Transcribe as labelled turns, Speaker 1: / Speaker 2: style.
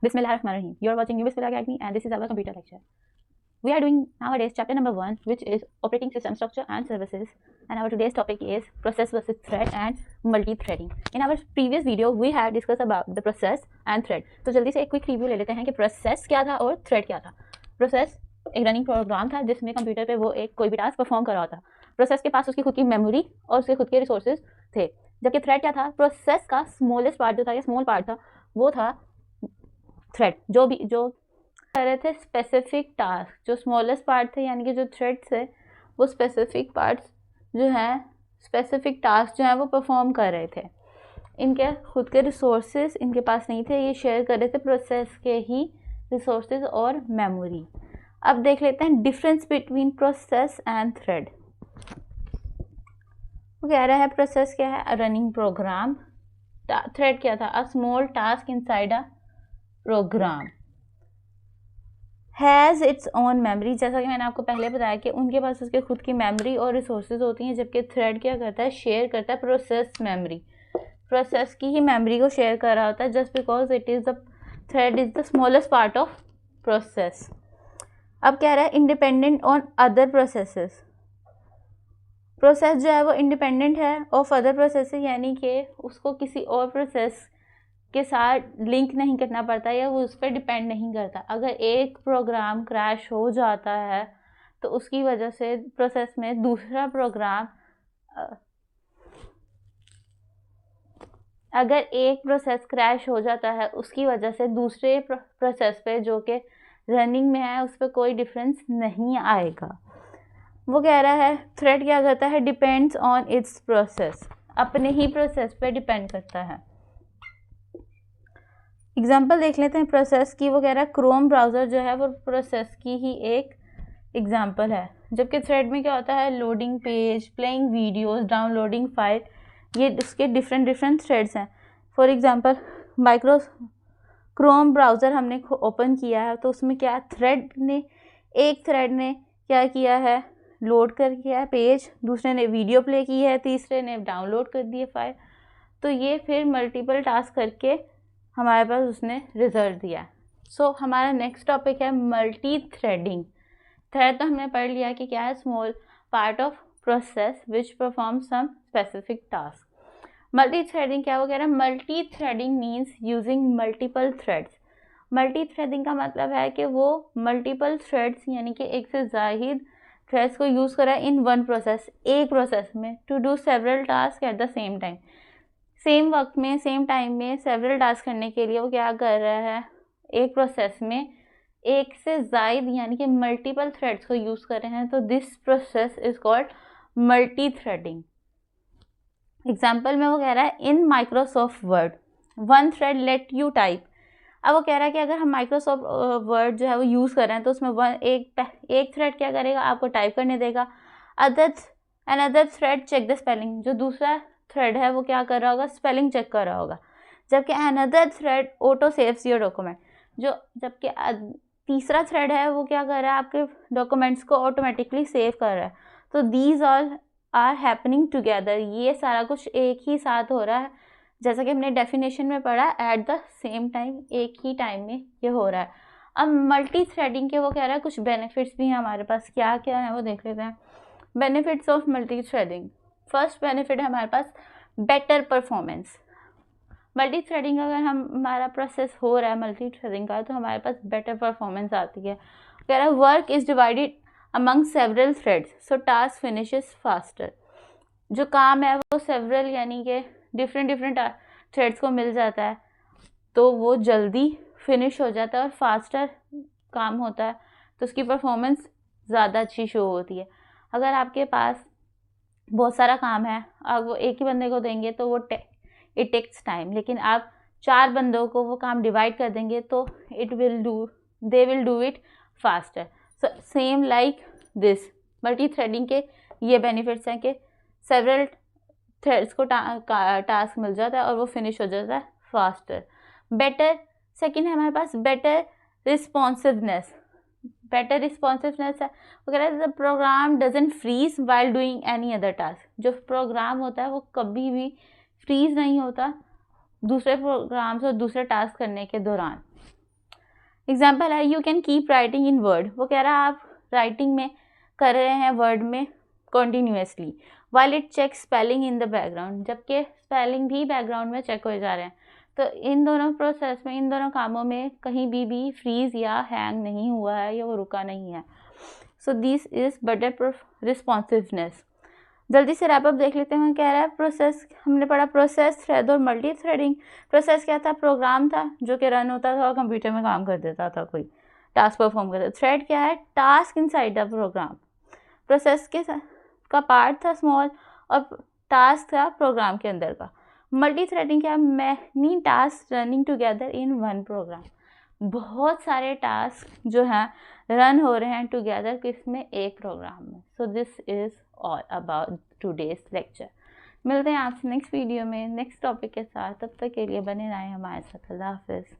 Speaker 1: Bismillahirrahmanirrahim. You are watching New Bismillah Academy and this is our computer lecture. We are doing nowadays chapter number 1, which is operating system structure and services, and our today's topic is process versus thread and multi-threading. In our previous video we had discussed about the process and thread. तो जल्दी से एक quick review ले लेते हैं कि process क्या था और थ्रेड क्या था. प्रोसेस एक रनिंग प्रोग्राम था जिसमें कंप्यूटर पे वो एक कोई भी टास्क परफॉर्म कर रहा था. प्रोसेस के पास उसकी खुद की मेमोरी और उसके खुद के रिसोर्सेज थे. जबकि थ्रेड क्या था, प्रोसेस का स्मॉलेस्ट पार्ट जो था या स्मॉल पार्ट था वो था थ्रेड. जो कर रहे थे स्पेसिफिक टास्क, जो स्मॉलेस्ट पार्ट थे यानी कि जो थ्रेड्स है वो स्पेसिफिक पार्ट्स जो हैं, स्पेसिफिक टास्क जो हैं वो परफॉर्म कर रहे थे. इनके खुद के रिसोर्सेज इनके पास नहीं थे, ये शेयर कर रहे थे प्रोसेस के ही रिसोर्सेज और मेमोरी. अब देख लेते हैं difference between process and thread. वो कह रहा है प्रोसेस क्या है, अ रनिंग प्रोग्राम. थ्रेड क्या था, a small task inside a program. Has its own memory. जैसा कि मैंने आपको पहले बताया कि उनके पास उसके खुद की मेमोरी और रिसोर्सेज होती हैं, जबकि थ्रेड क्या करता है, शेयर करता है प्रोसेस मेमोरी. प्रोसेस की ही मेमोरी को शेयर कर रहा होता है just because it is the thread is the smallest part of process. अब कह रहा है independent on other processes. Process जो है वो इंडिपेंडेंट है ऑफ अदर प्रोसेस, यानी कि उसको किसी और प्रोसेस के साथ लिंक नहीं करना पड़ता या वो उस पर डिपेंड नहीं करता. अगर एक प्रोग्राम क्रैश हो जाता है तो उसकी वजह से प्रोसेस में दूसरा प्रोग्राम, अगर एक प्रोसेस क्रैश हो जाता है उसकी वजह से दूसरे प्रोसेस पे जो कि रनिंग में है उस पर कोई डिफरेंस नहीं आएगा. वो कह रहा है थ्रेड क्या करता है, डिपेंड्स ऑन इट्स प्रोसेस, अपने ही प्रोसेस पे डिपेंड करता है. एग्जाम्पल देख लेते हैं प्रोसेस की. वो कह रहा है क्रोम ब्राउज़र जो है वो प्रोसेस की ही एक एग्जाम्पल है. जबकि थ्रेड में क्या होता है, loading page, playing videos, downloading file, ये उसके डिफरेंट थ्रेड्स हैं. फॉर एग्जांपल क्रोम ब्राउज़र हमने ओपन किया है तो उसमें क्या एक थ्रेड ने क्या किया है, लोड कर किया है पेज, दूसरे ने वीडियो प्ले की है, तीसरे ने डाउनलोड कर दी है फाइल. तो ये फिर मल्टीपल टास्क करके हमारे पास उसने रिजल्ट दिया. सो हमारा नेक्स्ट टॉपिक है मल्टी थ्रेडिंग. थ्रेड तो हमने पढ़ लिया कि क्या है, small part of process which perform some specific task. Multithreading क्या, वो कह रहा है multithreading means using multiple threads. Multithreading का मतलब है कि वो मल्टीपल थ्रेड्स यानी कि एक से ज़ाहिद थ्रेड्स को यूज़ करा इन वन प्रोसेस, एक प्रोसेस में, to do several task at the same time. Same वक्त में, सेम टाइम में सेवरल टास्क करने के लिए वो क्या कर रहा है, एक प्रोसेस में एक से ज़ायद यानी कि मल्टीपल थ्रेड्स को यूज़ कर रहे हैं. तो this process is called multi threading. Example में वो कह रहा है in Microsoft word one thread let you type. अब वो कह रहा है कि अगर हम माइक्रोसॉफ्ट वर्ड जो है वो यूज़ कर रहे हैं तो उसमें एक थ्रेड क्या करेगा, आपको टाइप करने देगा. Another thread check the spelling. जो दूसरा थ्रेड है वो क्या कर रहा होगा, स्पेलिंग चेक कर रहा होगा. जबकि another thread auto saves your document. जबकि तीसरा थ्रेड है वो क्या कर रहा है, आपके डॉक्यूमेंट्स को ऑटोमेटिकली सेव कर रहा है. तो these all are happening together. ये सारा कुछ एक ही साथ हो रहा है, जैसा कि हमने डेफिनेशन में पढ़ा, एट द सेम टाइम, एक ही टाइम में ये हो रहा है. अब मल्टी थ्रेडिंग के वो कह रहा है कुछ बेनिफिट्स भी हैं हमारे पास. क्या क्या है वो देख लेते हैं. Benefits of multi threading. First benefit है हमारे पास बेटर परफॉर्मेंस. मल्टी थ्रेडिंग अगर हमारा प्रोसेस हो रहा है मल्टी थ्रेडिंग का तो हमारे पास बेटर परफॉर्मेंस आती है. कह रहा है work is divided among several threads so task finishes faster. जो काम है वो सेवरल यानी कि डिफरेंट थ्रेड्स को मिल जाता है तो वो जल्दी फिनिश हो जाता है और फास्टर काम होता है, तो उसकी परफॉर्मेंस ज़्यादा अच्छी शो होती है. अगर आपके पास बहुत सारा काम है, आप वो एक ही बंदे को देंगे तो वो इट टेक्स टाइम, लेकिन आप 4 बंदों को वो काम डिवाइड कर देंगे तो they will do it faster. So same like this multi threading के ये बेनिफिट्स हैं कि सेवरल थ्रेड्स को टास्क मिल जाता है और वो फिनिश हो जाता है फास्टर. बेटर सेकेंड है हमारे पास बेटर रिस्पॉन्सिवनेस. बेटर रिस्पॉन्सिवनेस है वो कह रहा है the program doesn't freeze while doing any other task. जो प्रोग्राम होता है वो कभी भी फ्रीज नहीं होता दूसरे प्रोग्राम्स और दूसरे टास्क करने के दौरान. एग्जाम्पल है you can keep writing in word, वो कह रहा है आप राइटिंग में कर रहे हैं वर्ड में continuously, while it check spelling in the background, जबकि स्पेलिंग भी बैकग्राउंड में चेक हो जा रहे हैं। तो इन दोनों प्रोसेस में, इन दोनों कामों में कहीं भी फ्रीज या हैंग नहीं हुआ है या वो रुका नहीं है। So this is better responsiveness. जल्दी से रैपअप देख लेते हैं। कह रहा है प्रोसेस, हमने पढ़ा प्रोसेस, थ्रेड और मल्टी थ्रेडिंग। प्रोसेस क्या था? प्रोग्राम था जो कि रन होता था और कंप्यूटर में काम कर देता था, कोई टास्क परफॉर्म करता। थ्रेड क्या है? Task inside the program. Process के का पार्ट था स्मॉल और टास्क था प्रोग्राम के अंदर का। मल्टी थ्रेडिंग क्या? Many task running together in one program, बहुत सारे टास्क जो हैं रन हो रहे हैं टुगेदर किसमें? एक प्रोग्राम में। So this is all about today's lecture. मिलते हैं आपसे नेक्स्ट वीडियो में नेक्स्ट टॉपिक के साथ, तब तक के लिए बने रहें हमारे साथ। अल्लाह हाफिज़।